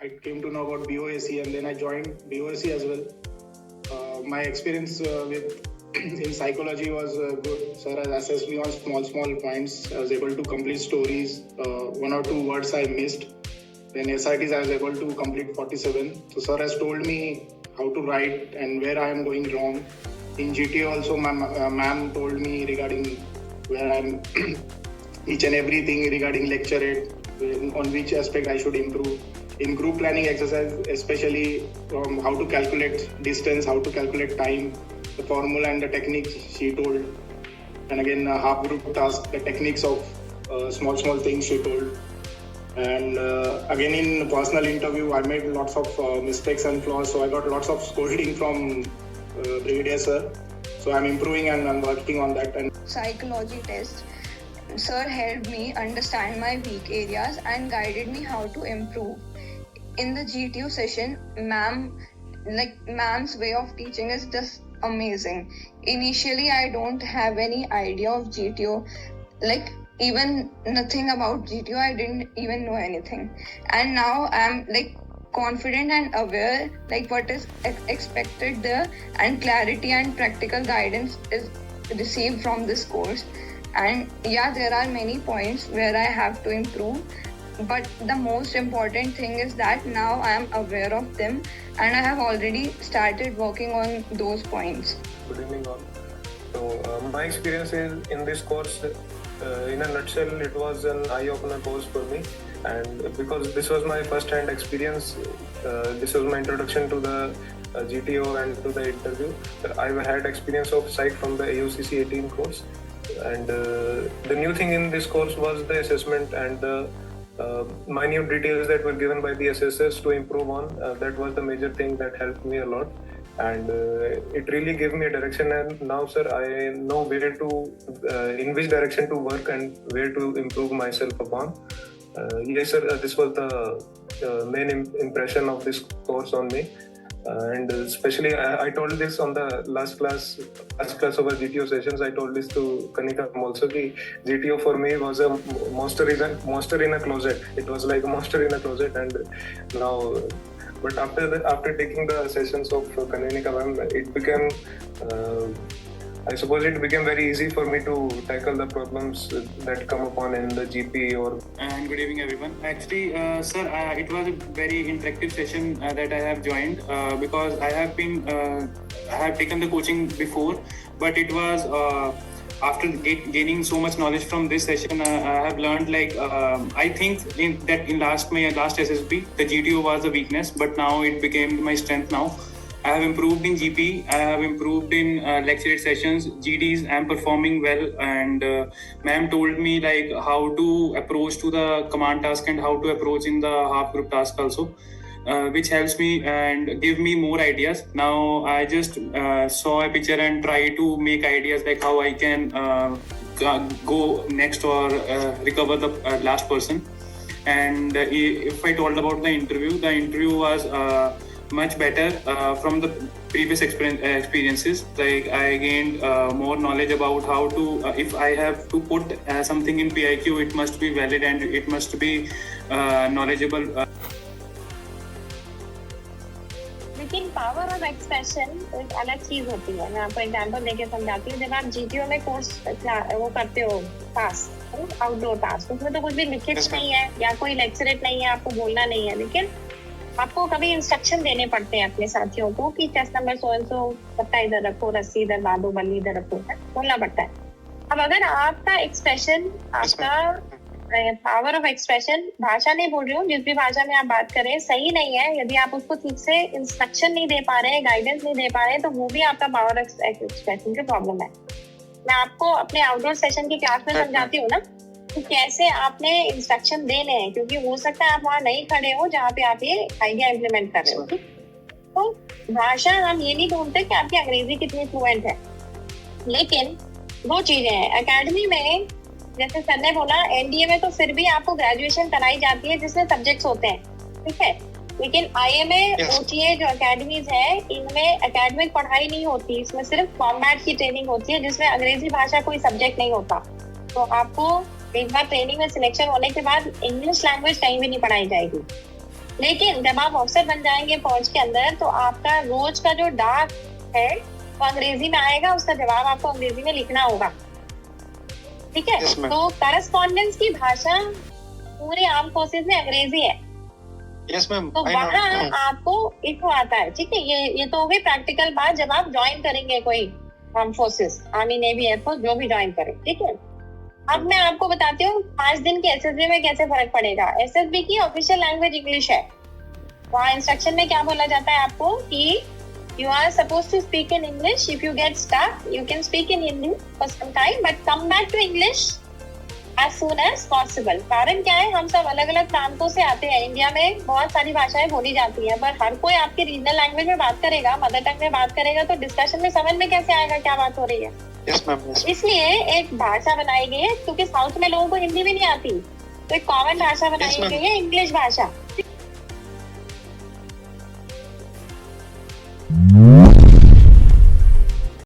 I came to know about BOAC, and then I joined BOAC as well. My experience with in psychology was good. Sir has assessed me on small points. I was able to complete stories. One or two words I missed. Then SRTs I was able to complete 47. So sir has told me how to write and where I am going wrong. In GTO also, my ma'am told me regarding where I'm each and everything regarding lecture rate, on which aspect I should improve. In group planning exercise, especially how to calculate distance, how to calculate time, the formula and the techniques she told. And again, half group task, the techniques of small things she told. And again, in personal interview, I made lots of mistakes and flaws. So I got lots of scolding from Brigadier sir. So I'm improving and I'm working on that. And psychology test, sir helped me understand my weak areas and guided me how to improve. In the GTO session, ma'am's way of teaching is just amazing. Initially, I don't have any idea of GTO, even nothing about GTO. I didn't even know anything, and now I'm confident and aware what is expected there, and clarity and practical guidance is received from this course. And yeah, there are many points where I have to improve, but the most important thing is that now I am aware of them and I have already started working on those points. Good evening all. So my experience in this course, in a nutshell, it was an eye-opener course for me, and because this was my first-hand experience, this was my introduction to the GTO and to the interview. I've had experience of psych from the AUCC 18 course, and the new thing in this course was the assessment and the minute details that were given by the assessors to improve on. That was the major thing that helped me a lot, and it really gave me a direction. And now, sir, I know where to, in which direction to work and where to improve myself upon. Yes, sir, this was the main impression of this course on me. And especially, I told this on the last class of our GTO sessions. I told this to Kanika also. The GTO for me was a monster in a closet. It was like a monster in a closet, and now, but after taking the sessions of Kanika ma'am, it became. I suppose it became very easy for me to tackle the problems that come upon in the GP or. And good evening, everyone. Actually, sir, it was a very interactive session that I have joined because I have taken the coaching before, but it was after gaining so much knowledge from this session, I have learned I think in last SSB, the GTO was a weakness, but now it became my strength now. I have improved in GP, I have improved in lecture sessions, GDs, I am performing well, and ma'am told me how to approach to the command task and how to approach in the half group task also, which helps me and give me more ideas. Now I just saw a picture and try to make ideas like how I can go next or recover the last person. And if I told about the interview was much better from the previous experiences. I gained more knowledge about how to, if I have to put something in PIQ, it must be valid and it must be knowledgeable. लेकिन power of expression एक अलग चीज होती है. मैं आपको example देके समझाती हूँ. जब आप जीटीओ में कोर्स वो करते हो पास आउटडोर टास्क, उसमें तो कुछ भी लिखित नहीं है या कोई लेक्चरेट नहीं है, आपको बोलना नहीं है, लेकिन आपको कभी इंस्ट्रक्शन देने पड़ते हैं अपने साथियों को कि test number so and so पत्ता इधर रखो, रस्सी इधर बांधो, बल्ली इधर रखो, बोलना पड़ता है. अब अगर आपका एक्सप्रेशन, आपका पावर ऑफ एक्सप्रेशन, भाषा नहीं बोल रही हूँ, जिस भी भाषा में आप बात करें, सही नहीं है, यदि आप उसको ठीक से इंस्ट्रक्शन नहीं दे पा रहे हैं, गाइडेंस नहीं दे पा रहे हैं, तो वो भी आपका पावर ऑफ एक्सप्रेशन की प्रॉब्लम है. मैं आपको अपने आउटडोर सेशन की क्लास में समझाती हूँ ना कि कैसे आपने इंस्ट्रक्शन देने हैं, क्योंकि हो सकता है आप वहाँ नहीं खड़े हो जहाँ पे आप ये आइडिया इम्प्लीमेंट कर रहे हो. तो भाषा हम ये नहीं ढूंढते कि आपकी अंग्रेजी कितनी फ्लुएंट है, लेकिन दो चीजें हैं. एकेडमी में जैसे सर ने बोला, एनडीए में तो फिर भी आपको ग्रेजुएशन कराई जाती है जिसमें सब्जेक्ट्स होते हैं, ठीक है, लेकिन आईएमए ओटीए जो एकेडमीज है, इनमें एकेडमिक पढ़ाई नहीं होती, इसमें सिर्फ कॉम्बैट की ट्रेनिंग होती है जिसमें अंग्रेजी भाषा कोई सब्जेक्ट नहीं होता. तो आपको एक बार ट्रेनिंग में सिलेक्शन होने के बाद इंग्लिश लैंग्वेज कहीं भी नहीं पढ़ाई जाएगी. लेकिन जब आप ऑफिसर बन जाएंगे फौज के अंदर तो आपका रोज का जो डाक है वो अंग्रेजी में आएगा, उसका जवाब आपको अंग्रेजी में लिखना होगा, ठीक है। Yes, ma'am. तो करस्पॉन्डेंस की भाषा पूरे आर्म फोर्सेस में अंग्रेजी है, यस मैम, तो वहाँ आपको इशू आता है, ठीक है। ये तो हो गई प्रैक्टिकल बात जब आप ज्वाइन करेंगे कोई arm forces, army, navy, air force, जो भी ज्वाइन करें, ठीक है। अब मैं आपको बताती हूँ 5 दिन के एसएसबी में कैसे फर्क पड़ेगा। एसएसबी की ऑफिशियल लैंग्वेज इंग्लिश है। वहाँ इंस्ट्रक्शन में क्या बोला जाता है आपको कि you are supposed to speak in English. If you get stuck, you can speak in Hindi for some time, but come back to English as soon as possible. कारण क्या है, हम सब अलग अलग प्रांतों से आते हैं। इंडिया में बहुत सारी भाषाएं बोली जाती हैं, पर हर कोई आपके रीजनल लैंग्वेज में बात करेगा, मदर टंग में बात करेगा, तो डिस्कशन में समझ में कैसे आएगा क्या बात हो रही है। Yes ma'am, yes. इसलिए एक भाषा बनाई गई है, क्योंकि साउथ में लोगों को हिंदी भी नहीं आती, तो एक कॉमन भाषा बनाई Yes, ma'am. गई है, इंग्लिश भाषा।